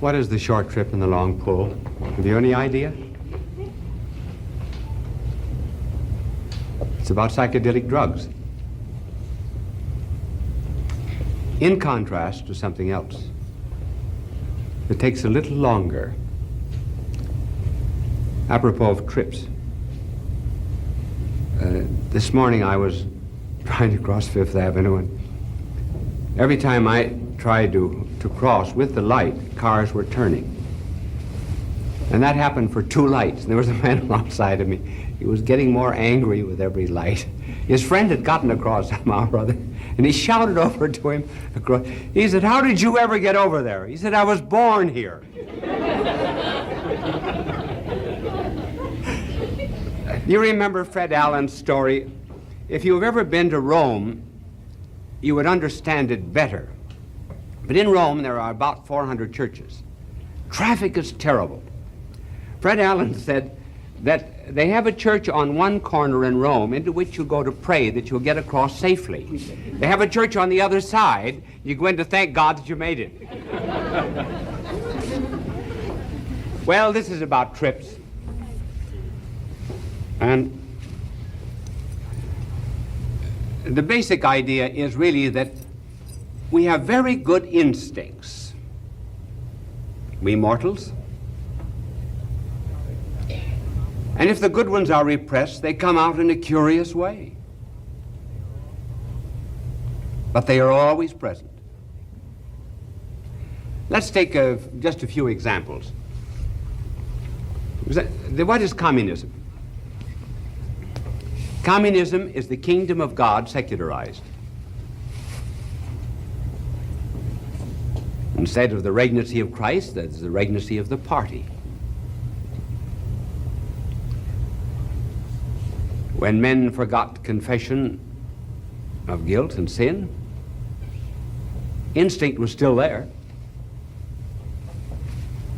What is the short trip and the long pull? Have you any idea? It's about psychedelic drugs. In contrast to something else, it takes a little longer. Apropos of trips. This morning I was trying to cross Fifth Avenue, and every time I tried to cross with the light, cars were turning. And that happened for 2 lights. And there was a man alongside of me. He was getting more angry with every light. His friend had gotten across somehow or other, and he shouted over to him across. He said, "How did you ever get over there?" He said, "I was born here." You remember Fred Allen's story? If you've ever been to Rome, you would understand it better. But in Rome, there are about 400 churches. Traffic is terrible. Fred Allen said that they have a church on one corner in Rome into which you go to pray that you'll get across safely. They have a church on the other side. You go in to thank God that you made it. Well, this is about trips. And the basic idea is really that we have very good instincts, we mortals. And if the good ones are repressed, they come out in a curious way. But they are always present. Let's take just a few examples. What is communism? Communism is the kingdom of God secularized. Instead of the regnancy of Christ, that's the regnancy of the party. When men forgot confession of guilt and sin, instinct was still there.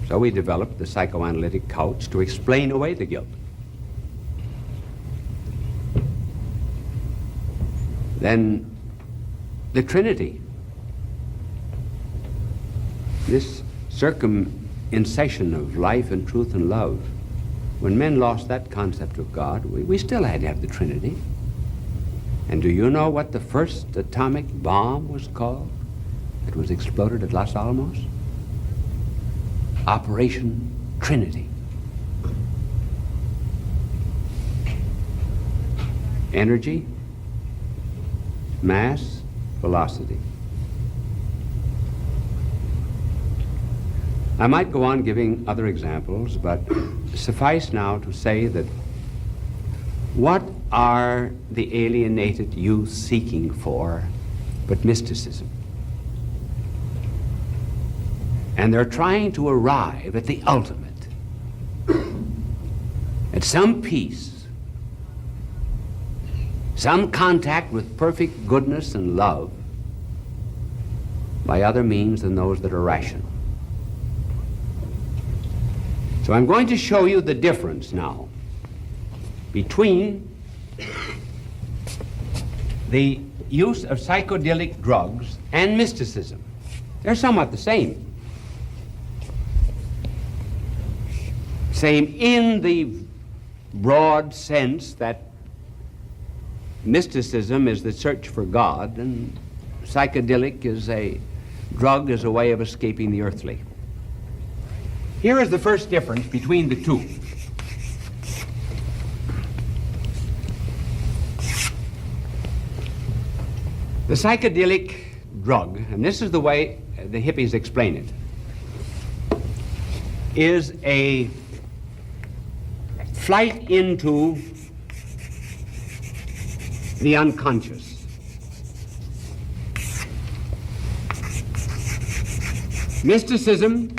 So we developed the psychoanalytic couch to explain away the guilt. Then the Trinity, this circumcision of life and truth and love. When men lost that concept of God, we still had to have the Trinity. And do you know what the first atomic bomb was called that was exploded at Los Alamos? Operation Trinity. Energy, mass, velocity. I might go on giving other examples, but suffice now to say that what are the alienated youth seeking for but mysticism? And they're trying to arrive at the ultimate, at some peace, some contact with perfect goodness and love by other means than those that are rational. So I'm going to show you the difference now between the use of psychedelic drugs and mysticism. They're somewhat the same. Same in the broad sense that mysticism is the search for God, and psychedelic is a drug as a way of escaping the earthly. Here is the first difference between the two. The psychedelic drug, and this is the way the hippies explain it, is a flight into the unconscious. Mysticism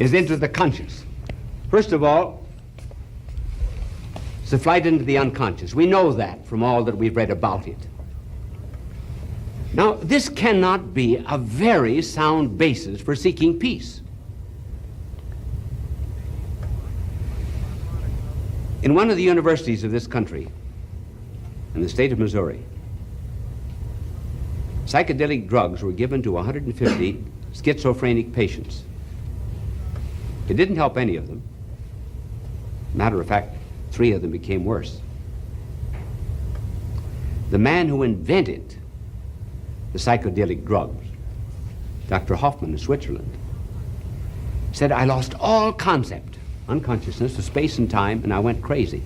is into the conscious. First of all, it's a flight into the unconscious. We know that from all that we've read about it. Now, this cannot be a very sound basis for seeking peace. In one of the universities of this country, in the state of Missouri, psychedelic drugs were given to 150 schizophrenic patients. It didn't help any of them. Matter of fact, 3 of them became worse. The man who invented the psychedelic drugs, Dr. Hoffman in Switzerland, said, I lost all concept, unconsciousness of space and time, and I went crazy.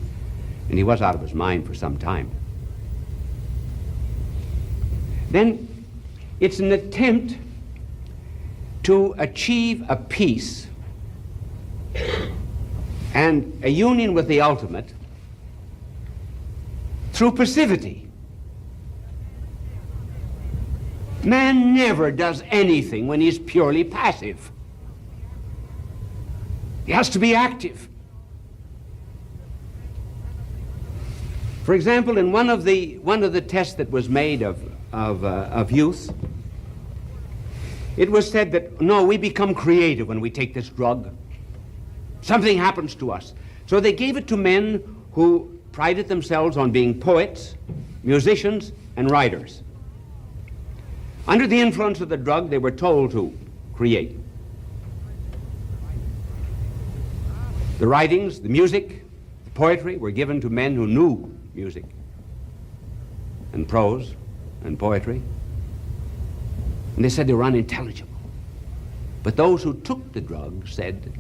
And he was out of his mind for some time. Then it's an attempt to achieve a peace and a union with the ultimate through passivity. Man never does anything when he's purely passive. He has to be active. For example, in one of the tests that was made of youth, it was said that, no, we become creative when we take this drug. Something happens to us. So they gave it to men who prided themselves on being poets, musicians, and writers. Under the influence of the drug, they were told to create. The writings, the music, the poetry were given to men who knew music and prose and poetry. And they said they were unintelligible. But those who took the drug said,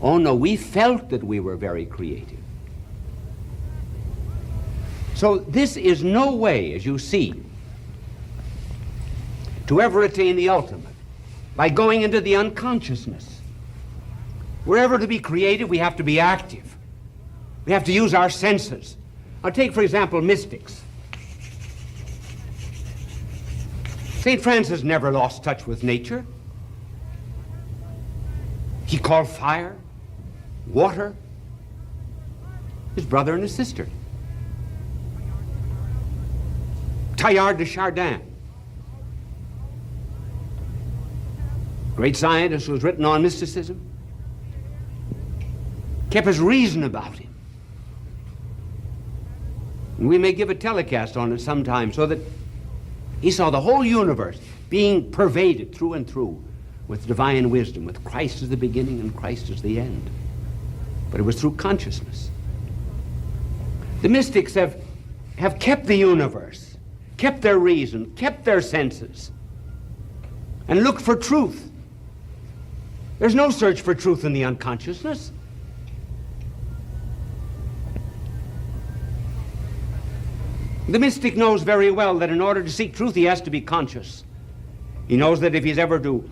oh no, we felt that we were very creative. So this is no way, as you see, to ever attain the ultimate by going into the unconsciousness. We're ever to be creative, we have to be active. We have to use our senses. Now take, for example, mystics. St. Francis never lost touch with nature. He called fire, water, his brother and his sister. Teilhard de Chardin, great scientist who has written on mysticism, kept his reason about him. And we may give a telecast on it sometime so that he saw the whole universe being pervaded through and through with divine wisdom, with Christ as the beginning and Christ as the end. But it was through consciousness. The mystics have kept the universe, kept their reason, kept their senses, and looked for truth. There's no search for truth in the unconsciousness. The mystic knows very well that in order to seek truth, he has to be conscious. He knows that if he's ever to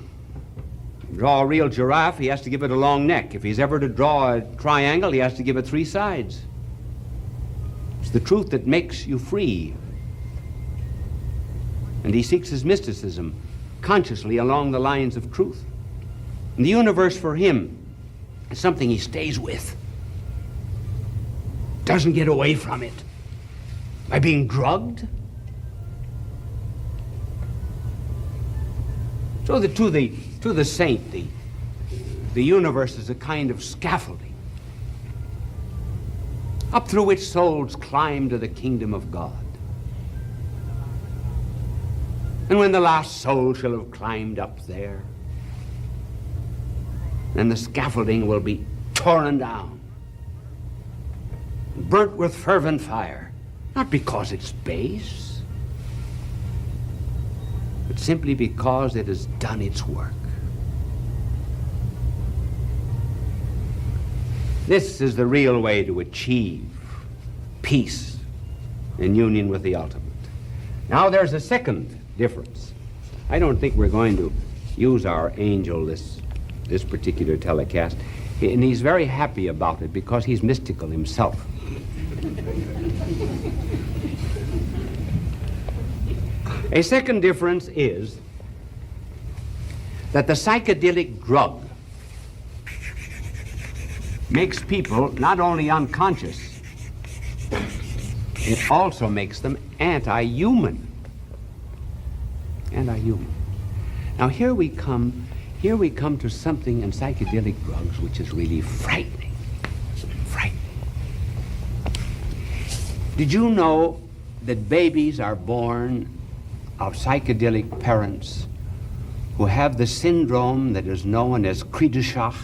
draw a real giraffe, he has to give it a long neck. If he's ever to draw a triangle, he has to give it 3 sides. It's the truth that makes you free. And he seeks his mysticism consciously along the lines of truth. And the universe for him is something he stays with, doesn't get away from it by being drugged. So that to the saint, the universe is a kind of scaffolding up through which souls climb to the kingdom of God. And when the last soul shall have climbed up there, then the scaffolding will be torn down, burnt with fervent fire, not because it's base, but simply because it has done its work. This is the real way to achieve peace and union with the ultimate. Now there's a second difference. I don't think we're going to use our angel this particular telecast, and he's very happy about it because he's mystical himself. A second difference is that the psychedelic drug makes people not only unconscious, it also makes them anti-human. Anti-human. Now here we come to something in psychedelic drugs which is really frightening. Frightening. Did you know that babies are born of psychedelic parents who have the syndrome that is known as cri de chat.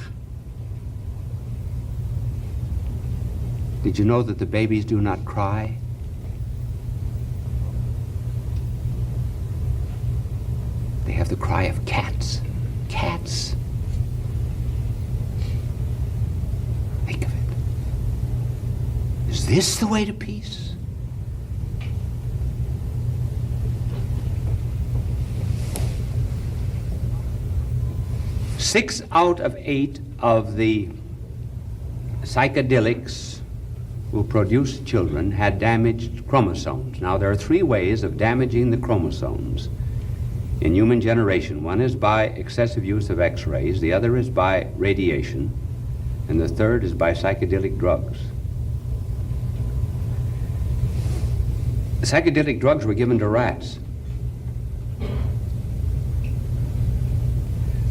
Did you know that the babies do not cry? They have the cry of cats. Cats. Think of it. Is this the way to peace? Six out of 8 of the psychedelics who produced children had damaged chromosomes. Now, there are 3 ways of damaging the chromosomes in human generation. One is by excessive use of X-rays, the other is by radiation, and the third is by psychedelic drugs. Psychedelic drugs were given to rats.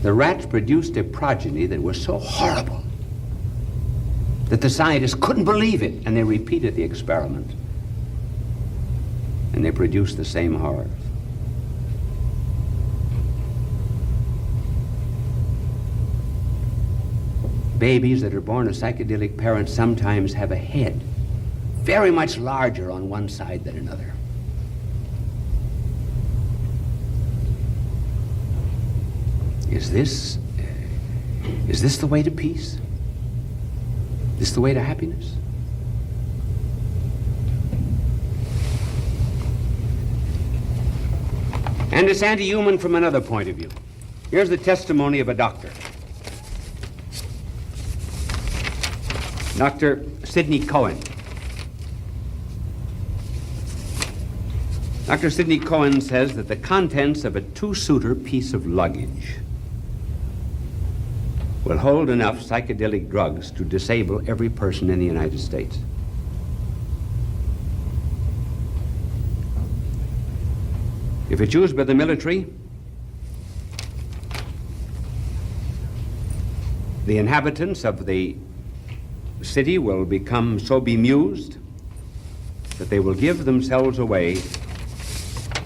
The rats produced a progeny that was so horrible that the scientists couldn't believe it, and they repeated the experiment, and they produced the same horrors. Babies that are born of psychedelic parents sometimes have a head very much larger on one side than another. Is this the way to peace? Is this the way to happiness? And it's anti-human from another point of view. Here's the testimony of a doctor. Dr. Sidney Cohen. Dr. Sidney Cohen says that the contents of a 2-suiter piece of luggage will hold enough psychedelic drugs to disable every person in the United States. If it's used by the military, the inhabitants of the city will become so bemused that they will give themselves away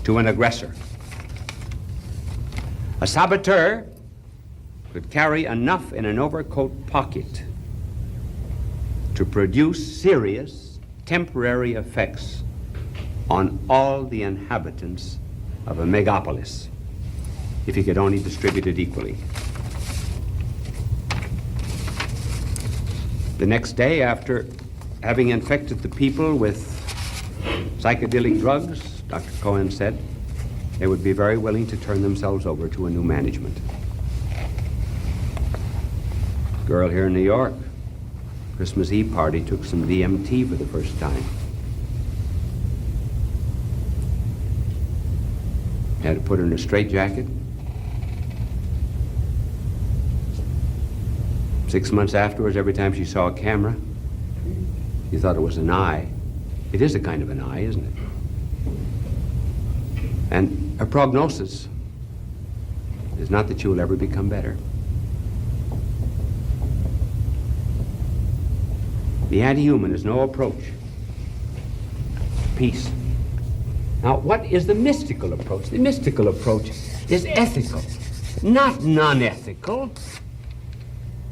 to an aggressor. A saboteur could carry enough in an overcoat pocket to produce serious temporary effects on all the inhabitants of a megapolis if he could only distribute it equally. The next day, after having infected the people with psychedelic drugs, Dr. Cohen said, they would be very willing to turn themselves over to a new management. A girl here in New York, Christmas Eve party, took some DMT for the first time. Had to put her in a straitjacket. 6 months afterwards, every time she saw a camera, you thought it was an eye. It is a kind of an eye, isn't it? And her prognosis is not that she will ever become better. The anti-human is no approach. Peace. Now, what is the mystical approach? The mystical approach is ethical, not non-ethical,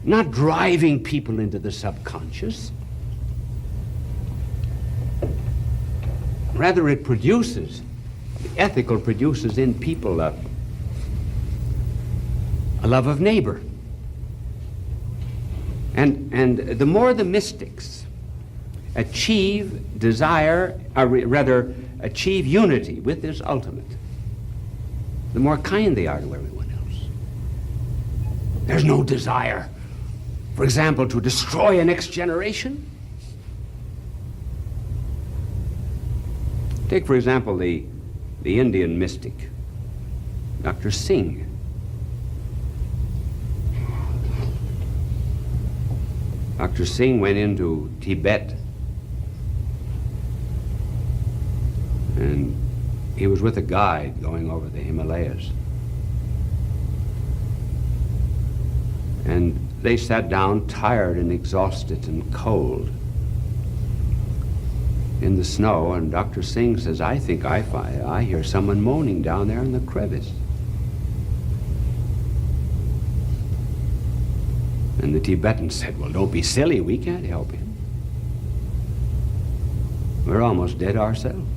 not driving people into the subconscious. Rather, it produces, the ethical produces in people a love of neighbor. And the more the mystics achieve desire, or rather achieve unity with this ultimate, the more kind they are to everyone else. There's no desire, for example, to destroy a next generation. Take, for example, the Indian mystic, Dr. Singh. Dr. Singh went into Tibet, and he was with a guide going over the Himalayas. And they sat down tired and exhausted and cold. in the snow, and Dr. Singh says, I think I hear someone moaning down there in the crevice. And the Tibetan said, well, don't be silly, we can't help him. We're almost dead ourselves.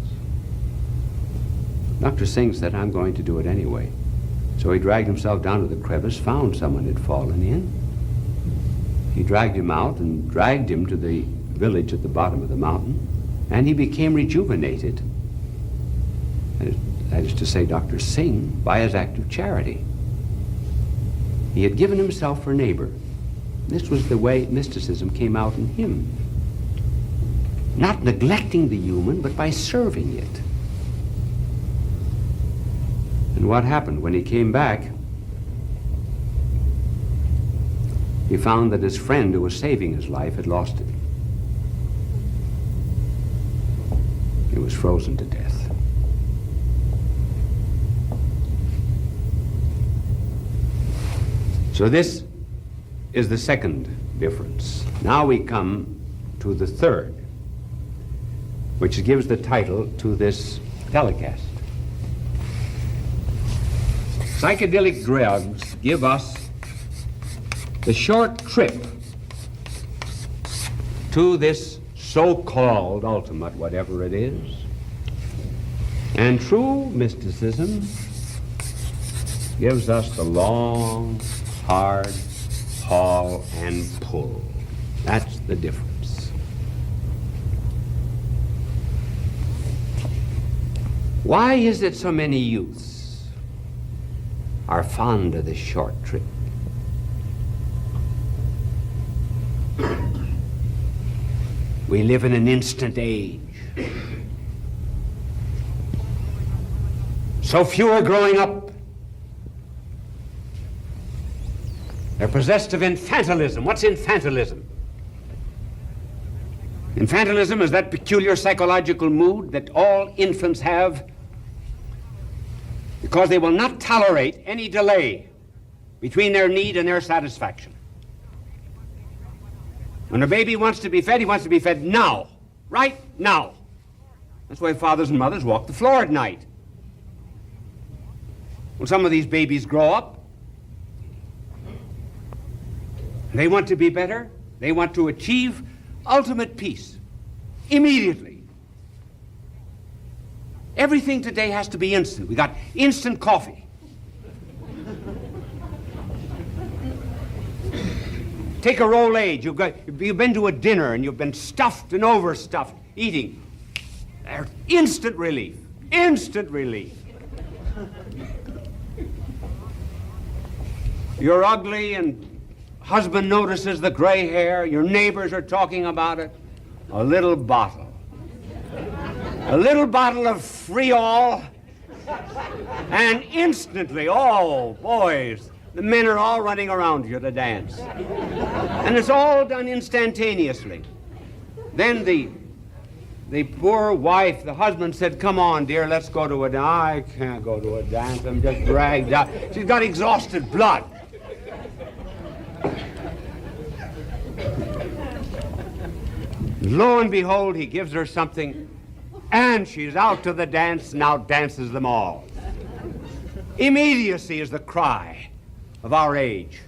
Dr. Singh said, I'm going to do it anyway. So he dragged himself down to the crevice, found someone had fallen in. He dragged him out and dragged him to the village at the bottom of the mountain, and he became rejuvenated. That is to say, Dr. Singh, by his act of charity. He had given himself for neighbor. This was the way mysticism came out in him. Not neglecting the human, but by serving it. And what happened? When he came back, he found that his friend who was saving his life had lost it. He was frozen to death. So this is the second difference. Now we come to the third, which gives the title to this telecast. Psychedelic drugs give us the short trip to this so-called ultimate, whatever it is. And true mysticism gives us the long, hard haul and pull. That's the difference. Why is it so many youths are fond of the short trip? We live in an instant age. So few are growing up. They're possessed of infantilism. What's infantilism? Infantilism is that peculiar psychological mood that all infants have because they will not tolerate any delay between their need and their satisfaction. When a baby wants to be fed, he wants to be fed now, right now. That's why fathers and mothers walk the floor at night. When some of these babies grow up, they want to be better. They want to achieve ultimate peace immediately. Everything today has to be instant. We got instant coffee. Take a roll age. You've been to a dinner and you've been stuffed and overstuffed eating. There's instant relief. Instant relief. You're ugly and husband notices the gray hair. Your neighbors are talking about it. A little bottle. A little bottle of Free-All. And instantly, oh, boys, the men are all running around you to dance. And it's all done instantaneously. Then the poor wife, the husband said, come on, dear, let's go to a dance. I can't go to a dance. I'm just dragged out. She's got exhausted blood. Lo and behold, he gives her something, and she's out to the dance, now dances them all. Immediacy is the cry of our age.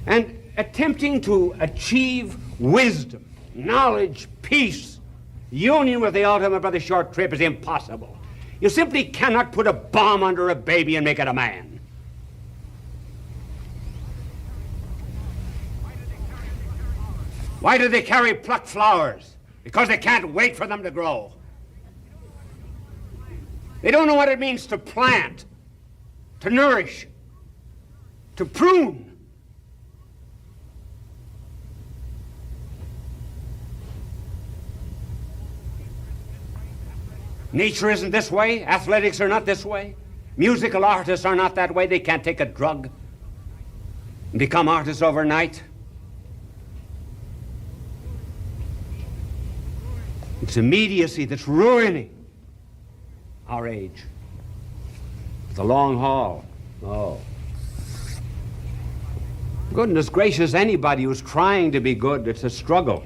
And attempting to achieve wisdom, knowledge, peace, union with the ultimate by the short trip is impossible. You simply cannot put a bomb under a baby and make it a man. Why do they carry plucked flowers? Because they can't wait for them to grow. They don't know what it means to plant, to nourish, to prune. Nature isn't this way. Athletics are not this way. Musical artists are not that way. They can't take a drug and become artists overnight. It's immediacy that's ruining our age. The long haul. Oh. Goodness gracious, anybody who's trying to be good, it's a struggle.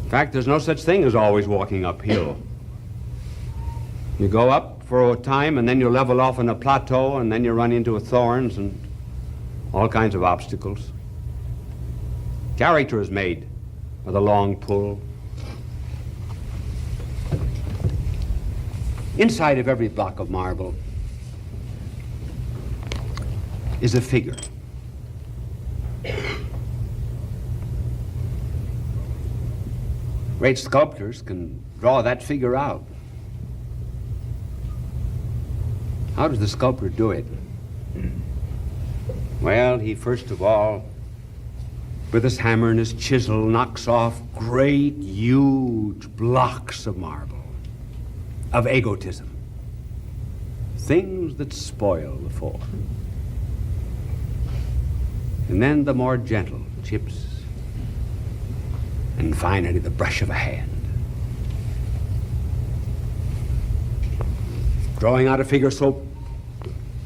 In fact, there's no such thing as always walking uphill. You go up for a time, and then you level off on a plateau, and then you run into thorns and all kinds of obstacles. Character is made with a long pull. Inside of every block of marble is a figure. Great sculptors can draw that figure out. How does the sculptor do it? Well, he first of all, with his hammer and his chisel, knocks off great, huge blocks of marble, of egotism, things that spoil the form. And then the more gentle chips, and finally the brush of a hand. Drawing out a figure so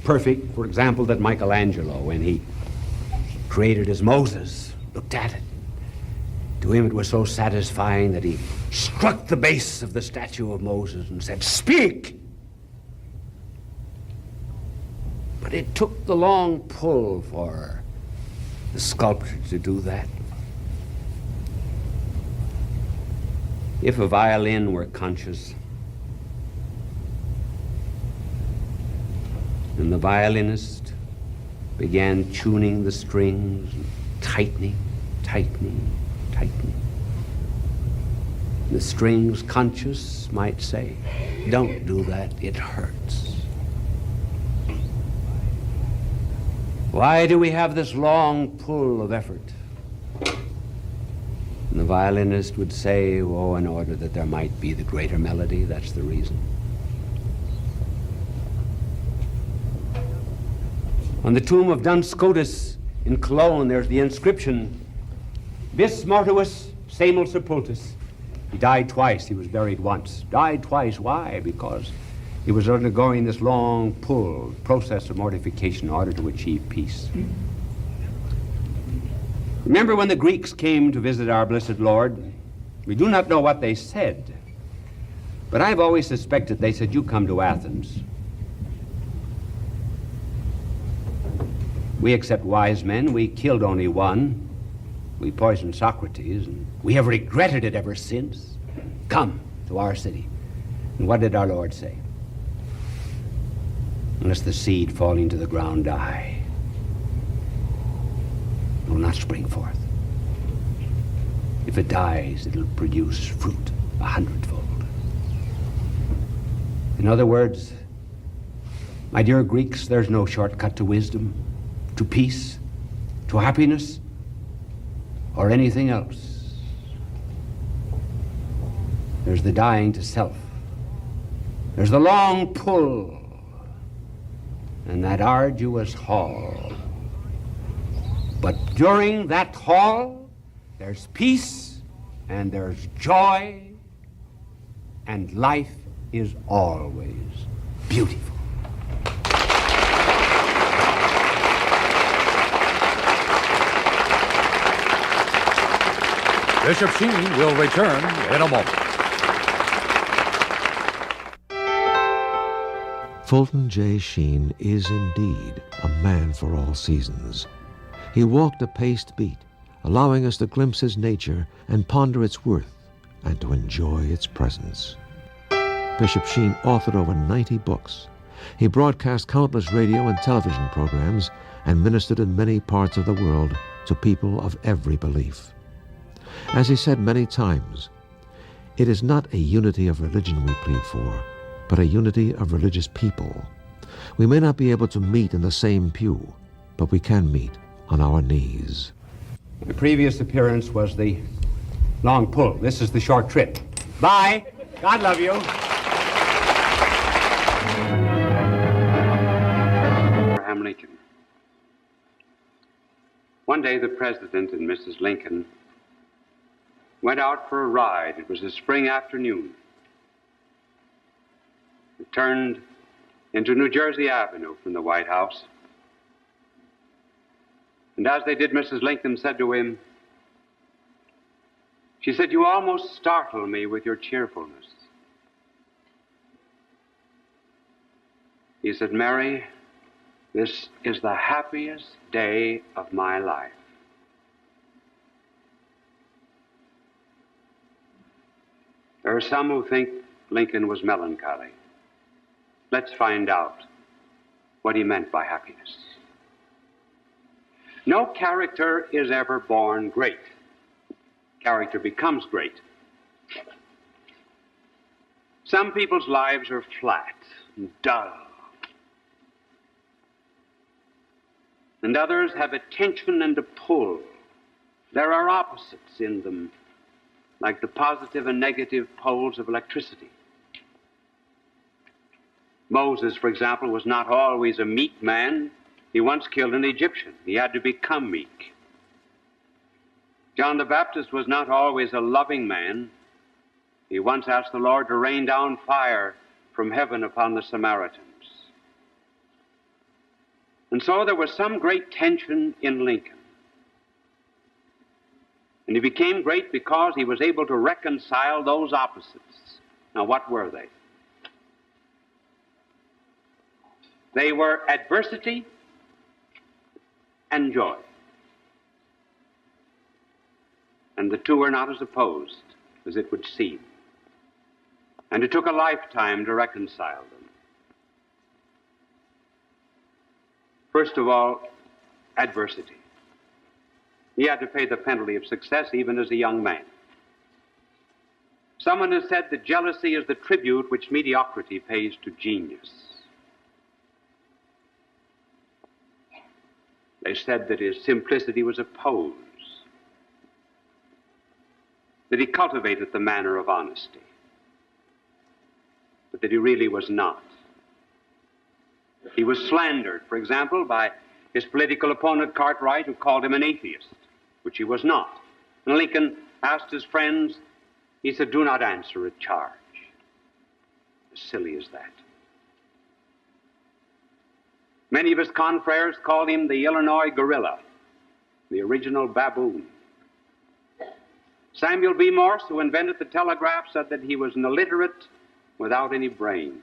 perfect, for example, that Michelangelo, when he created his Moses, looked at it. To him it was so satisfying that he struck the base of the statue of Moses and said, "Speak!" But it took the long pull for the sculptor to do that. If a violin were conscious, and the violinist began tuning the strings, and tightening, tightening, tightening, the strings conscious might say, "Don't do that, it hurts." Why do we have this long pull of effort? And the violinist would say, "Oh, in order that there might be the greater melody, that's the reason." On the tomb of Duns Scotus in Cologne, there's the inscription, "Vis mortuus semel sepultus." He died twice, he was buried once. Died twice, why? Because he was undergoing this long pull, process of mortification in order to achieve peace. Remember when the Greeks came to visit our blessed Lord? We do not know what they said, but I've always suspected they said, "You come to Athens. We accept wise men. We killed only one. We poisoned Socrates, and we have regretted it ever since. Come to our city." And what did our Lord say? "Unless the seed falling to the ground die, it will not spring forth. If it dies, it'll produce fruit 100-fold. In other words, my dear Greeks, there's no shortcut to wisdom, to peace, to happiness, or anything else. There's the dying to self. There's the long pull, and that arduous haul. But during that haul, there's peace, and there's joy, and life is always beautiful. Bishop Sheen will return in a moment. Fulton.j.sheen is indeed a man for all seasons. He walked a paced beat, allowing us to glimpse his nature and ponder its worth and to enjoy its presence. Bishop Sheen authored over 90 books. He broadcast countless radio and television programs and ministered in many parts of the world to people of every belief. As he said many times, it is not a unity of religion we plead for, but a unity of religious people. We may not be able to meet in the same pew, but we can meet on our knees. My previous appearance was the long pull. This is the short trip. Bye. God love you. Abraham Lincoln. One day the President and Mrs. Lincoln went out for a ride. It was a spring afternoon. They turned into New Jersey Avenue from the White House. And as they did, Mrs. Lincoln said to him, She said, "You almost startle me with your cheerfulness." He said, "Mary, this is the happiest day of my life." There are some who think Lincoln was melancholy. Let's find out what he meant by happiness. No character is ever born great. Character becomes great. Some people's lives are flat and dull, and others have a tension and a pull. There are opposites in them, like the positive and negative poles of electricity. Moses, for example, was not always a meek man. He once killed an Egyptian. He had to become meek. John the Baptist was not always a loving man. He once asked the Lord to rain down fire from heaven upon the Samaritans. And so there was some great tension in Lincoln. And he became great because he was able to reconcile those opposites. Now, what were they? They were adversity and joy. And the two are not as opposed as it would seem. And it took a lifetime to reconcile them. First of all, adversity. He had to pay the penalty of success even as a young man. Someone has said that jealousy is the tribute which mediocrity pays to genius. They said that his simplicity was a pose, that he cultivated the manner of honesty, but that he really was not. He was slandered, for example, by his political opponent Cartwright, who called him an atheist, which he was not. And Lincoln asked his friends, he said, "Do not answer a charge." As silly as that. Many of his confreres called him the Illinois gorilla, the original baboon. Samuel B. Morse, who invented the telegraph, said that he was an illiterate without any brains.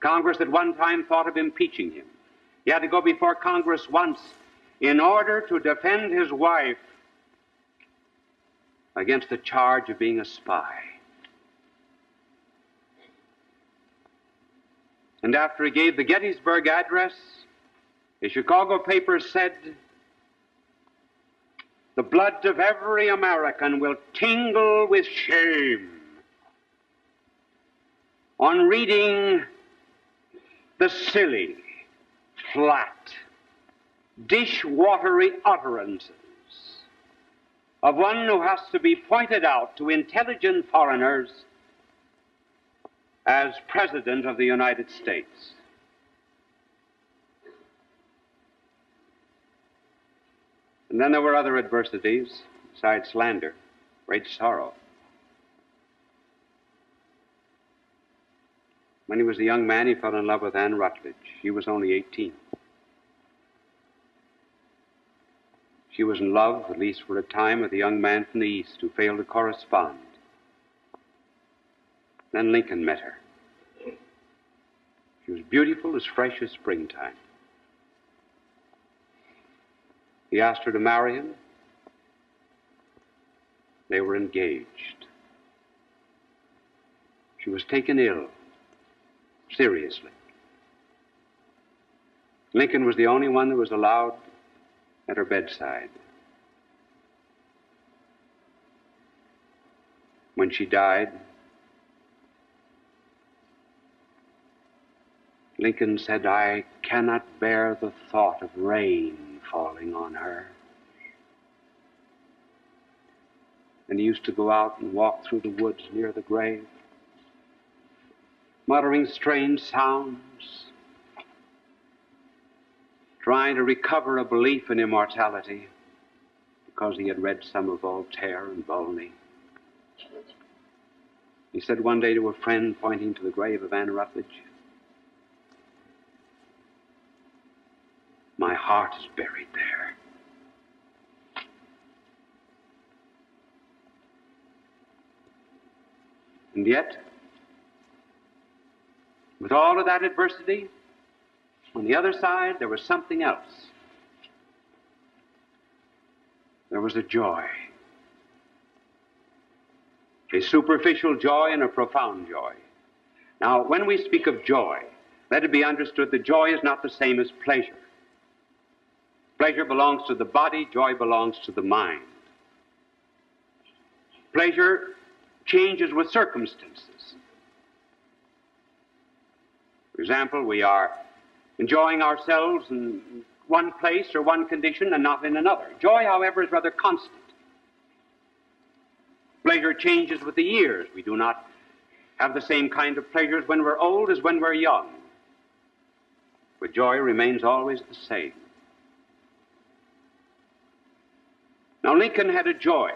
Congress at one time thought of impeaching him. He had to go before Congress once in order to defend his wife against the charge of being a spy. And after he gave the Gettysburg Address, the Chicago papers said, "The blood of every American will tingle with shame on reading the silly, flat, dish-watery utterances of one who has to be pointed out to intelligent foreigners as President of the United States." And then there were other adversities besides slander, great sorrow. When he was a young man, he fell in love with Anne Rutledge. She was only 18. She was in love, at least for a time, with a young man from the East who failed to correspond. Then Lincoln met her. She was beautiful as fresh as springtime. He asked her to marry him. They were engaged. She was taken ill, seriously. Lincoln was the only one that was allowed at her bedside. When she died, Lincoln said, "I cannot bear the thought of rain falling on her." And he used to go out and walk through the woods near the grave, muttering strange sounds, trying to recover a belief in immortality because he had read some of Voltaire and Volney. He said one day to a friend, pointing to the grave of Anne Rutledge, "My heart is buried there." And yet, with all of that adversity, on the other side, there was something else. There was a joy. A superficial joy and a profound joy. Now, when we speak of joy, let it be understood that joy is not the same as pleasure. Pleasure belongs to the body, joy belongs to the mind. Pleasure changes with circumstances. For example, we are enjoying ourselves in one place or one condition and not in another. Joy, however, is rather constant. Pleasure changes with the years. We do not have the same kind of pleasures when we're old as when we're young. But joy remains always the same. Now, Lincoln had a joy,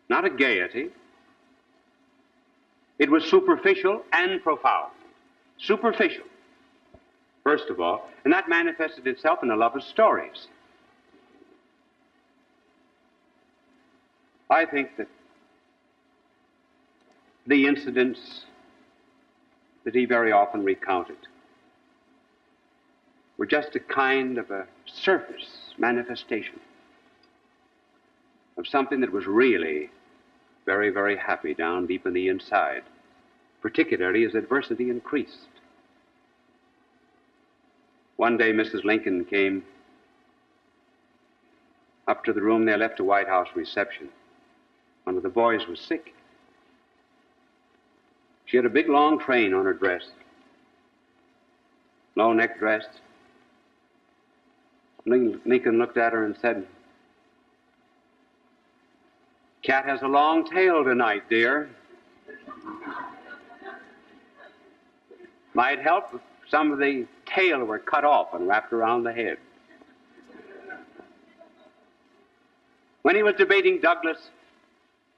not a gaiety. It was superficial and profound. Superficial, first of all, and that manifested itself in a love of stories. I think that the incidents that he very often recounted were just a kind of a surface manifestation of something that was really very, very happy down deep in the inside, particularly as adversity increased. One day, Mrs. Lincoln came up to the room they left a White House reception. One of the boys was sick. She had a big, long train on her dress, low-neck dress. Lincoln looked at her and said, "Cat has a long tail tonight, dear. Might help if some of the tail were cut off and wrapped around the head." When he was debating Douglas,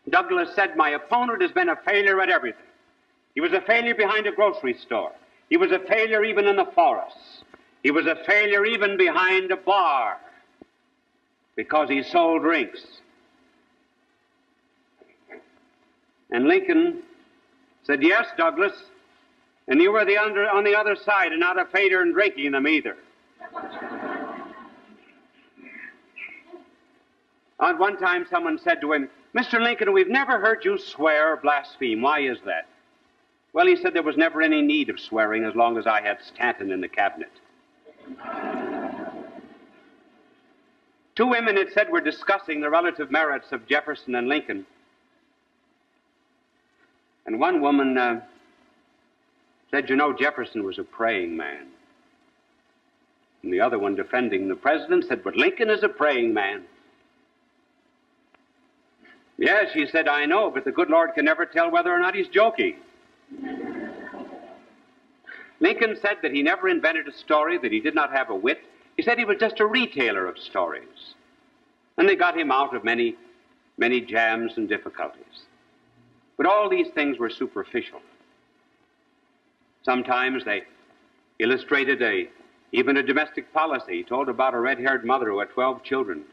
Douglas said, "My opponent has been a failure at everything. He was a failure behind a grocery store. He was a failure even in the forests. He was a failure even behind a bar because he sold drinks." And Lincoln said, "Yes, Douglas, and you were on the other side and not a failure in drinking them either." At one time, someone said to him, "Mr. Lincoln, we've never heard you swear or blaspheme. Why is that?" Well, he said there was never any need of swearing as long as I had Stanton in the cabinet. Two women, it said, were discussing the relative merits of Jefferson and Lincoln. And one woman said, "You know, Jefferson was a praying man." And the other one, defending the president, said, "But Lincoln is a praying man." "Yes," she said, "I know, but the good Lord can never tell whether or not he's joking." Lincoln said that he never invented a story, that he did not have a wit. He said he was just a retailer of stories. And they got him out of many, many jams and difficulties. But all these things were superficial. Sometimes they illustrated even a domestic policy. He told about a red-haired mother who had 12 children.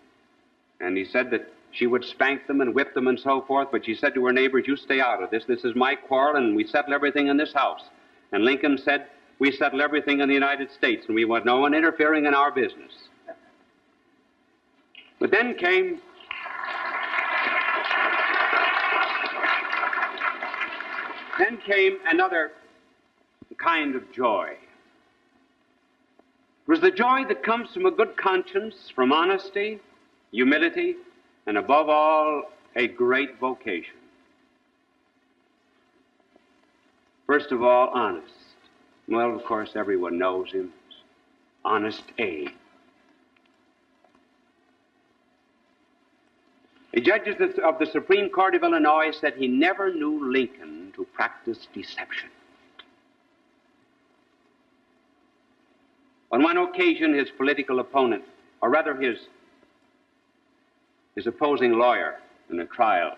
And he said that she would spank them and whip them and so forth, but she said to her neighbors, "You stay out of this. This is my quarrel, and we settle everything in this house." And Lincoln said, "We settle everything in the United States, and we want no one interfering in our business." But then came another kind of joy. It was the joy that comes from a good conscience, from honesty, humility, and above all, a great vocation. First of all, honest. Well, of course, everyone knows him. Honest Abe. The judges of the Supreme Court of Illinois said he never knew Lincoln to practice deception. On one occasion, his political opponent, or rather his opposing lawyer in a trial,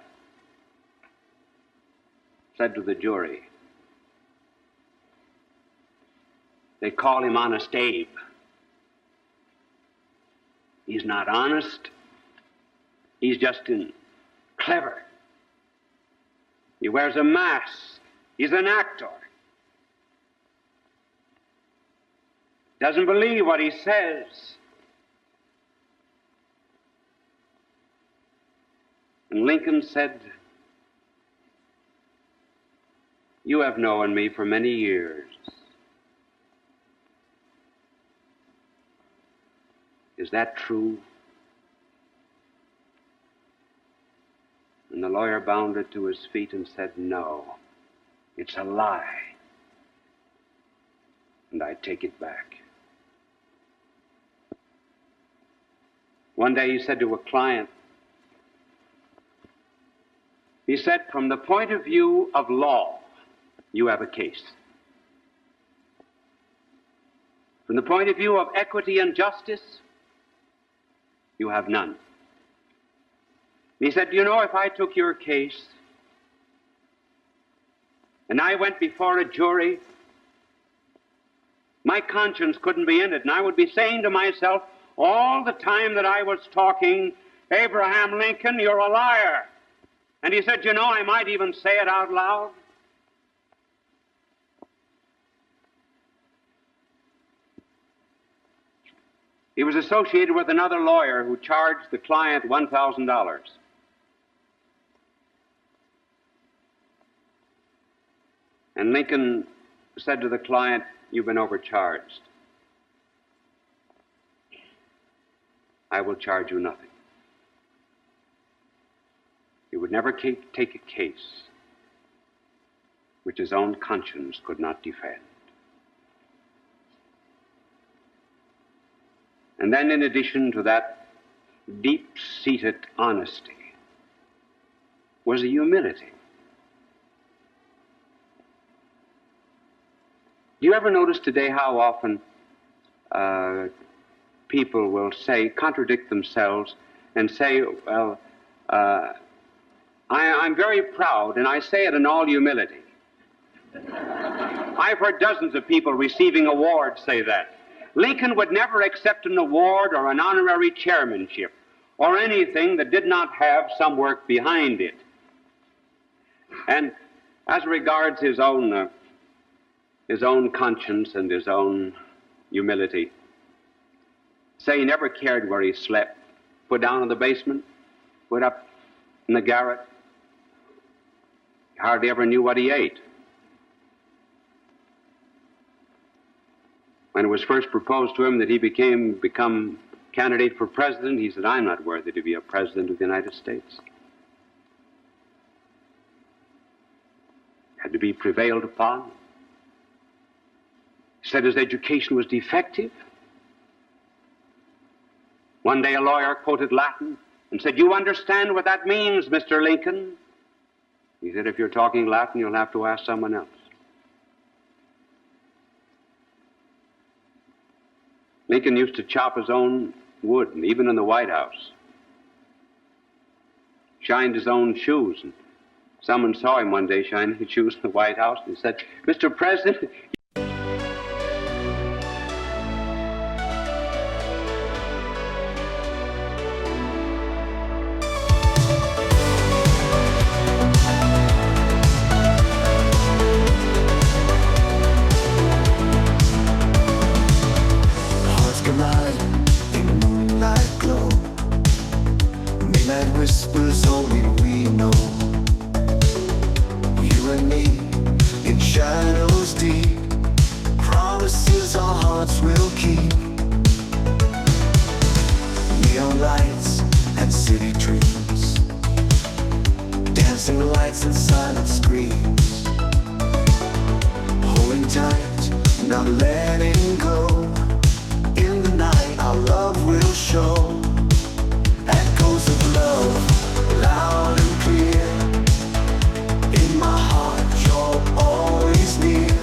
said to the jury, "They call him Honest Abe. He's not honest. He's just clever. He wears a mask. He's an actor. Doesn't believe what he says. And Lincoln said, "You have known me for many years. Is that true?" And the lawyer bounded to his feet and said, "No, it's a lie. And I take it back." One day he said to a client, he said, "From the point of view of law, you have a case. From the point of view of equity and justice, you have none." He said, "You know, if I took your case and I went before a jury, my conscience couldn't be in it, and I would be saying to myself all the time that I was talking, 'Abraham Lincoln, you're a liar.'" And he said, "You know, I might even say it out loud." He was associated with another lawyer who charged the client $1,000. And Lincoln said to the client, "You've been overcharged. I will charge you nothing." He would never take a case which his own conscience could not defend. And then, in addition to that deep-seated honesty, was a humility. Do you ever notice today how often people will say, contradict themselves, and say, "Well, I'm very proud, and I say it in all humility." I've heard dozens of people receiving awards say that. Lincoln would never accept an award or an honorary chairmanship or anything that did not have some work behind it. And as regards his own conscience and his own humility, say he never cared where he slept, put down in the basement, put up in the garret. He hardly ever knew what he ate. When it was first proposed to him that he become candidate for president, he said, "I'm not worthy to be a president of the United States." Had to be prevailed upon. He said his education was defective. One day a lawyer quoted Latin and said, "You understand what that means, Mr. Lincoln?" He said, "If you're talking Latin, you'll have to ask someone else." Lincoln used to chop his own wood, and even in the White House. Shined his own shoes. And someone saw him one day shining his shoes in the White House, and he said, "Mr. President..." Whispers only we know. You and me in shadows deep. Promises our hearts will keep. Neon lights and city dreams. Dancing lights and silent screams. Holding tight, not letting go. In the night our love will show. Echoes of love, loud and clear. In my heart, you're always near.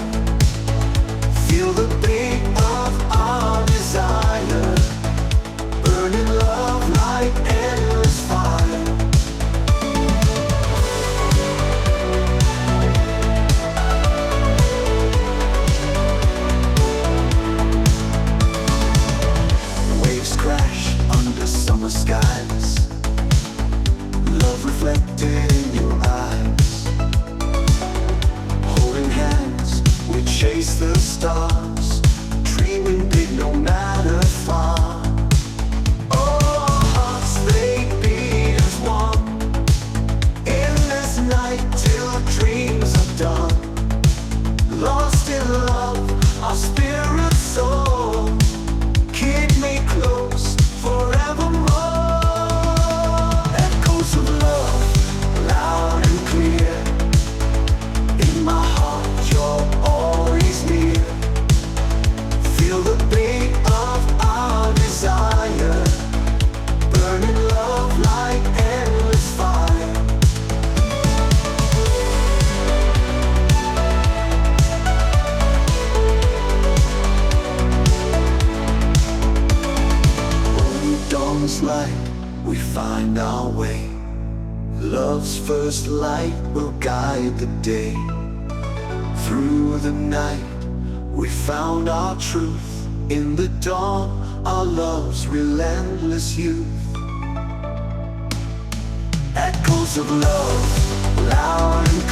Feel the beat of our desire. Burning love like endless fire. find our way. Love's first light will guide the day. Through the night, we found our truth. In the dawn, our love's relentless youth. Echoes of love, loud and